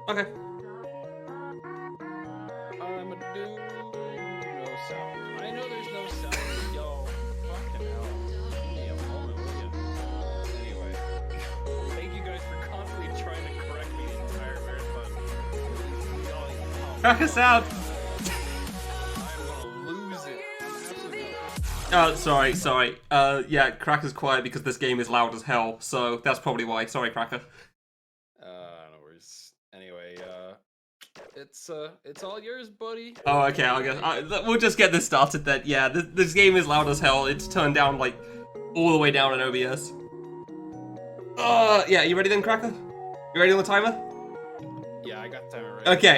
Okay. I'm a dude. No sound. I know there's no sound. Yo, fucking hell. Give me a moment, will ya? Anyway, thank you guys for constantly trying to correct me the entire marathon. Cracker sound. I'm gonna lose it. I'm absolutely. Sorry. Yeah, Cracker's quiet because this game is loud as hell, so that's probably why. Sorry, Cracker. No worries. Anyway, it's all yours, buddy. Oh, okay, we'll just get this started then. Yeah, this game is loud as hell. It's turned down, like, all the way down in OBS. Yeah, you ready then, Cracker? You ready on the timer? Yeah, I got timer ready. Okay.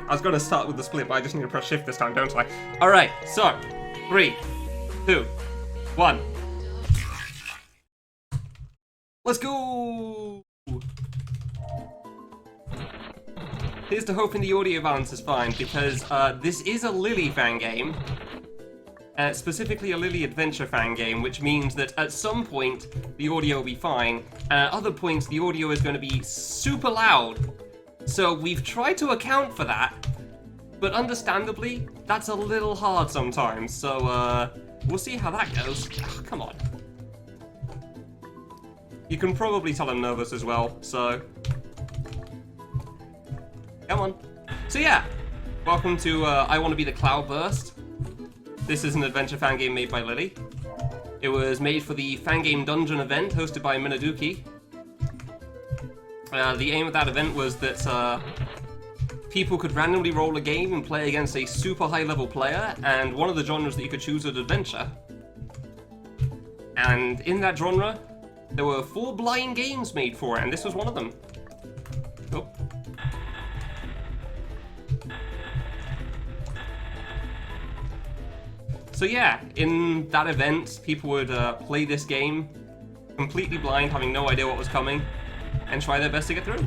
I was gonna start with the split, but I just need to press shift this time, don't I? Alright, so, 3, 2, 1. Let's go! Here's to hoping the audio balance is fine, because this is a Lily fan game. Specifically a Lily Adventure fan game, which means that at some point the audio will be fine, and at other points the audio is going to be super loud. So we've tried to account for that, but understandably, that's a little hard sometimes, so we'll see how that goes. Oh, come on. You can probably tell I'm nervous as well, so... Come on. So yeah, welcome to I Want to Be the Cloudburst. This is an adventure fan game made by Lily. It was made for the Fangame Dungeon event hosted by Minaduki. The aim of that event was that people could randomly roll a game and play against a super high level player, and one of the genres that you could choose was adventure. And in that genre, there were 4 blind games made for it, and this was one of them. Oh. So yeah, in that event, people would play this game completely blind, having no idea what was coming, and try their best to get through.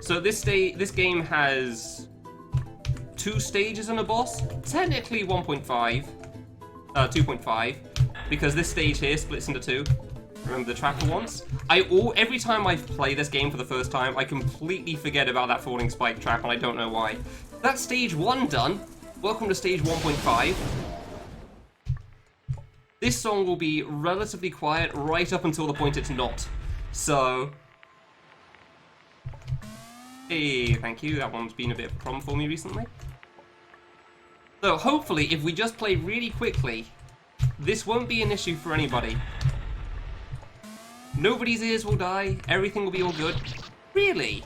So this game has 2 stages and a boss, technically 2.5, because this stage here splits into 2. Remember the tracker once? Every time I play this game for the first time, I completely forget about that falling spike trap, and I don't know why. That's stage 1 done. Welcome to stage 1.5. This song will be relatively quiet right up until the point it's not. So... Hey, thank you. That one's been a bit of a problem for me recently. So hopefully, if we just play really quickly, this won't be an issue for anybody. Nobody's ears will die, everything will be all good. Really?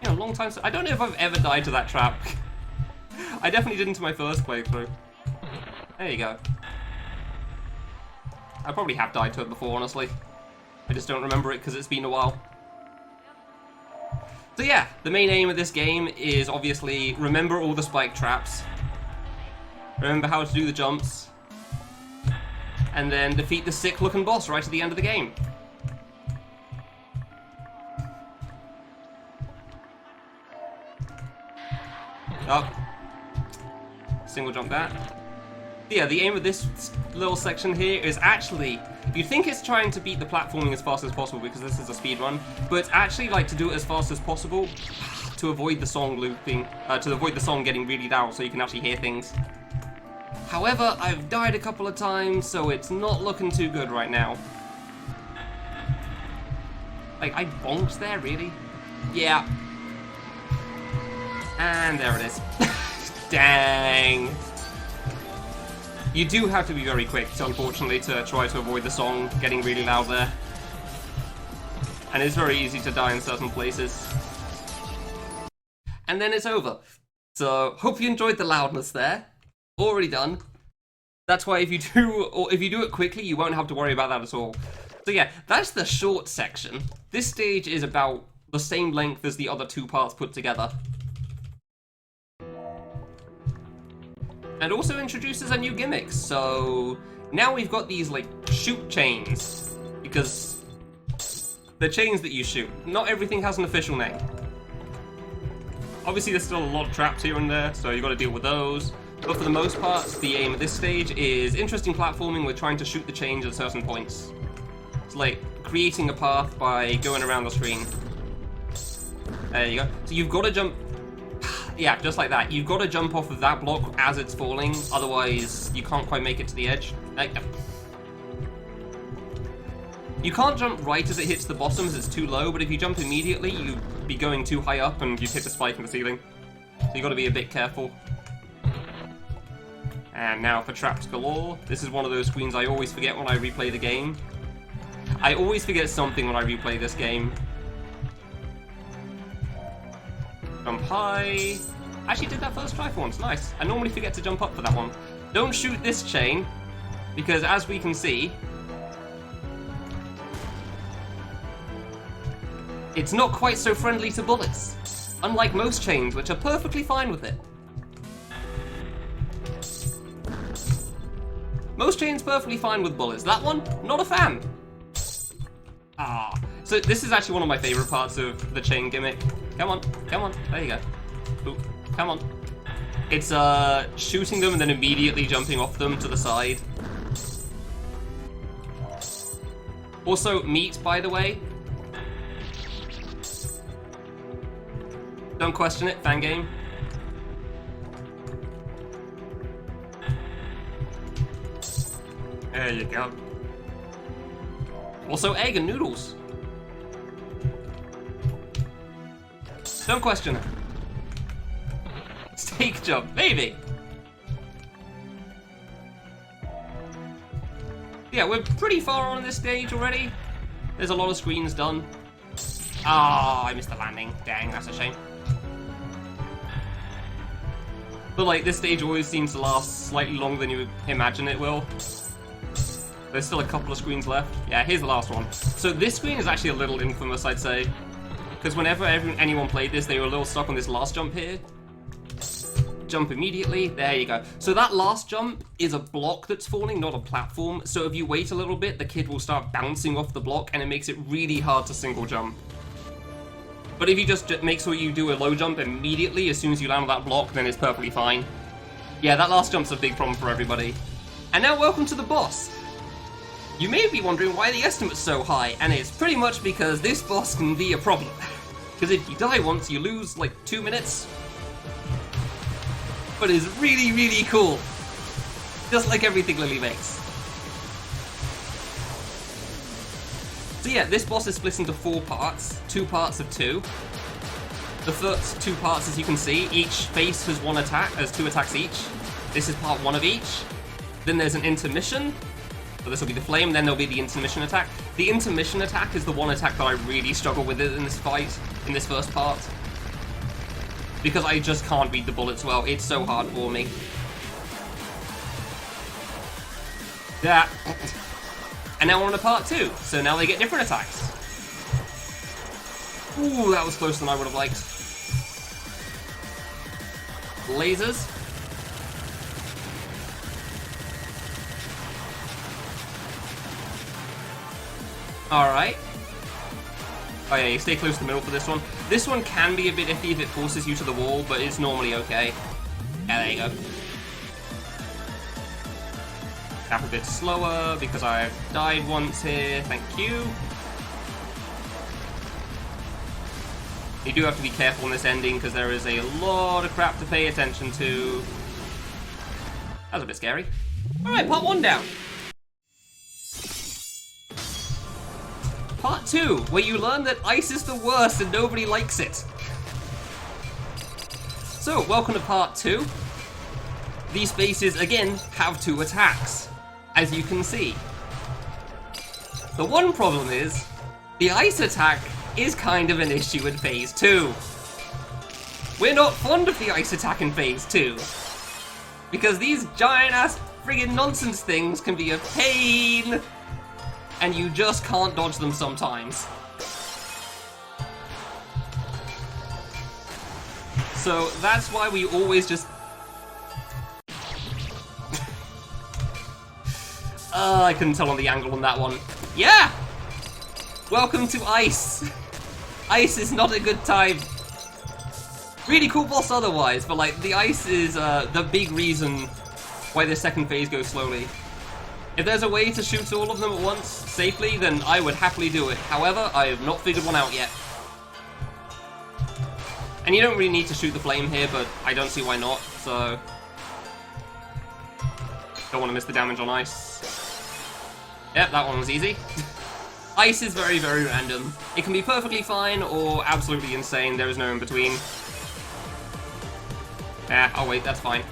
You know, long time. I don't know if I've ever died to that trap. I definitely didn't to my first playthrough. There you go. I probably have died to it before, honestly. I just don't remember it because it's been a while. So yeah, the main aim of this game is obviously remember all the spike traps, remember how to do the jumps, and then defeat the sick-looking boss right at the end of the game. Oh. Single jump that. Yeah, the aim of this little section here is actually, you'd think it's trying to beat the platforming as fast as possible because this is a speed run, but it's actually like to do it as fast as possible to avoid the song looping, to avoid the song getting really loud so you can actually hear things. However, I've died a couple of times, so it's not looking too good right now. Like, I bonked there, really? Yeah. And there it is. Dang. You do have to be very quick, unfortunately, to try to avoid the song getting really loud there. And it's very easy to die in certain places. And then it's over. So, hope you enjoyed the loudness there. Already done. That's why if you do it quickly, you won't have to worry about that at all. So yeah, that's the short section. This stage is about the same length as the other 2 parts put together. And also introduces a new gimmick, so now we've got these, like, shoot chains, because they're chains that you shoot. Not everything has an official name. Obviously there's still a lot of traps here and there, so you've got to deal with those. But for the most part, the aim at this stage is interesting platforming with trying to shoot the chains at certain points. It's like, creating a path by going around the screen. There you go. So you've got to jump... Yeah, just like that. You've got to jump off of that block as it's falling, otherwise you can't quite make it to the edge. You can't jump right as it hits the bottom as it's too low, but if you jump immediately, you'd be going too high up and you'd hit the spike in the ceiling. So you got to be a bit careful. And now for traps galore. This is one of those screens I always forget when I replay the game. I always forget something when I replay this game. Jump high. Actually did that first try for once, nice. I normally forget to jump up for that one. Don't shoot this chain, because as we can see, it's not quite so friendly to bullets, unlike most chains, which are perfectly fine with it. Most chains perfectly fine with bullets. That one, not a fan. So this is actually one of my favorite parts of the chain gimmick. Come on, there you go. Ooh, come on. It's shooting them and then immediately jumping off them to the side. Also, meat, by the way. Don't question it, Fangame. There you go. Also, egg and noodles. Don't question it. Steak jump, maybe. Yeah, we're pretty far on this stage already. There's a lot of screens done. I missed the landing. Dang, that's a shame. But like, this stage always seems to last slightly longer than you would imagine it will. There's still a couple of screens left. Yeah, here's the last one. So this screen is actually a little infamous, I'd say. Because whenever anyone played this, they were a little stuck on this last jump here. Jump immediately. There you go. So that last jump is a block that's falling, not a platform. So if you wait a little bit, the kid will start bouncing off the block, and it makes it really hard to single jump. But if you just make sure you do a low jump immediately as soon as you land on that block, then it's perfectly fine. Yeah, that last jump's a big problem for everybody. And now welcome to the boss. You may be wondering why the estimate's so high, and it's pretty much because this boss can be a problem. Because if you die once, you lose like 2 minutes. But it's really, really cool. Just like everything Lily makes. So yeah, this boss is split into 4 parts, 2 parts of 2. The first 2 parts, as you can see, each face has 1 attack, has 2 attacks each. This is part 1 of each. Then there's an intermission. So this will be the flame, then there'll be the intermission attack. The intermission attack is the one attack that I really struggle with in this fight, in this first part. Because I just can't read the bullets well, it's so hard for me. Yeah. And now we're on to part 2, so now they get different attacks. Ooh, that was closer than I would have liked. Lasers. Alright. Oh yeah, you stay close to the middle for this one. This one can be a bit iffy if it forces you to the wall, but it's normally okay. Yeah, there you go. Tap a bit slower, because I've died once here, thank you. You do have to be careful in this ending, because there is a lot of crap to pay attention to. That was a bit scary. Alright, part 1 down. Part 2, where you learn that ice is the worst and nobody likes it. So, welcome to part 2. These spaces, again, have 2 attacks, as you can see. The one problem is, the ice attack is kind of an issue in Phase 2. We're not fond of the ice attack in Phase 2, because these giant-ass friggin' nonsense things can be a pain, and you just can't dodge them sometimes. So that's why we always just... I couldn't tell on the angle on that one. Yeah! Welcome to ice. Ice is not a good time. Really cool boss otherwise, but like the ice is the big reason why the second phase goes slowly. If there's a way to shoot all of them at once safely, then I would happily do it. However, I have not figured one out yet. And you don't really need to shoot the flame here, but I don't see why not, so... Don't want to miss the damage on ice. Yep, that one was easy. Ice is very, very random. It can be perfectly fine or absolutely insane. There is no in between. Oh wait, that's fine.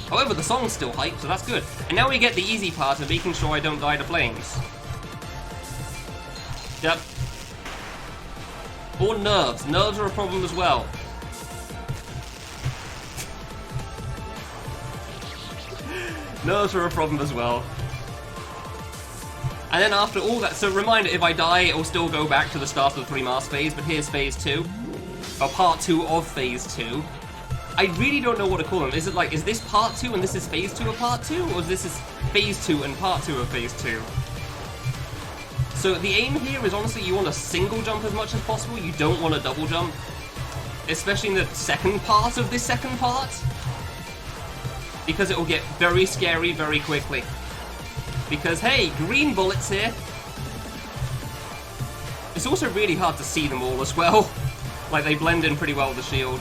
However, the song's still hyped, so that's good. And now we get the easy part of making sure I don't die to flames. Yep. Or nerves. Nerves are a problem as well. Nerves are a problem as well. And then after all that, so reminder, if I die, it will still go back to the start of the 3-mask phase, but here's phase 2. Or part 2 of phase 2. I really don't know what to call them. Is it like, is this part 2 and this is phase 2 of part 2? Or is this phase 2 and part 2 of phase 2? So the aim here is honestly you want to single jump as much as possible. You don't want to double jump. Especially in the second part of this second part. Because it will get very scary very quickly. Because, hey, green bullets here. It's also really hard to see them all as well. Like, they blend in pretty well with the shield.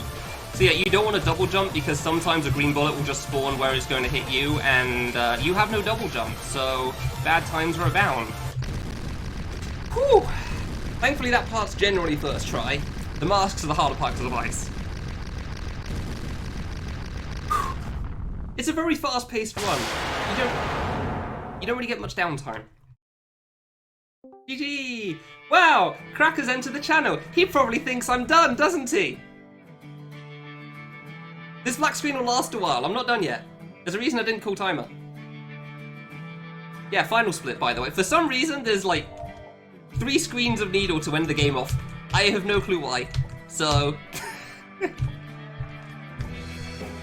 So yeah, you don't want to double jump because sometimes a green bullet will just spawn where it's going to hit you, and you have no double jump, so bad times are abound. Whew! Thankfully that part's generally first try. The masks are the harder part because of ice. Whew. It's a very fast-paced run. You don't really get much downtime. GG! Wow! Cracker's entered the channel. He probably thinks I'm done, doesn't he? This black screen will last a while. I'm not done yet. There's a reason I didn't call timer. Yeah, final split, by the way. For some reason, there's like 3 screens of Needle to end the game off. I have no clue why. So...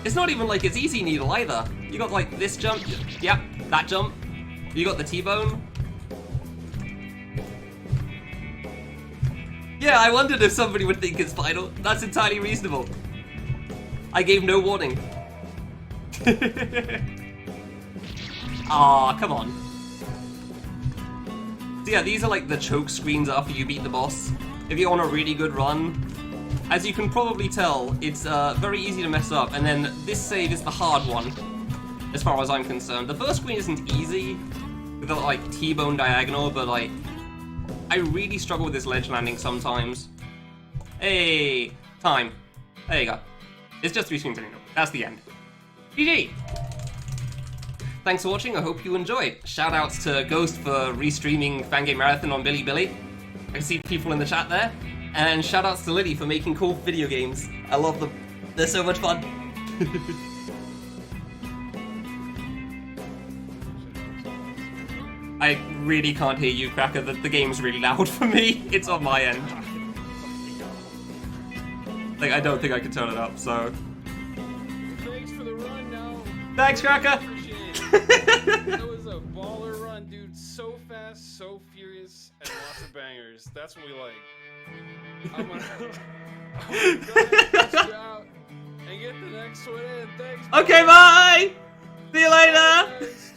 It's not even like it's easy Needle either. You got like this jump. Yep, that jump. You got the T-bone. Yeah, I wondered if somebody would think it's final. That's entirely reasonable. I gave no warning. Aw, come on. So yeah, these are like the choke screens after you beat the boss. If you're on a really good run, as you can probably tell, it's very easy to mess up, and then this save is the hard one, as far as I'm concerned. The first screen isn't easy, with the like T-bone diagonal, but like, I really struggle with this ledge landing sometimes. Hey, time. There you go. It's just 3 screens anymore. That's the end. GG! Thanks for watching, I hope you enjoyed. Shoutouts to Ghost for restreaming Fangame Marathon on Bilibili. I can see people in the chat there. And shoutouts to Lily for making cool video games. I love them. They're so much fun. I really can't hear you, Cracker. The game's really loud for me. It's on my end. Like, I don't think I can turn it up, so... Thanks for the run now. Thanks, Cracker! That was a baller run, dude. So fast, so furious, and lots of bangers. That's what we like. I'm gonna go out and get the next one in. Thanks. Okay, bye! See you later! Guys.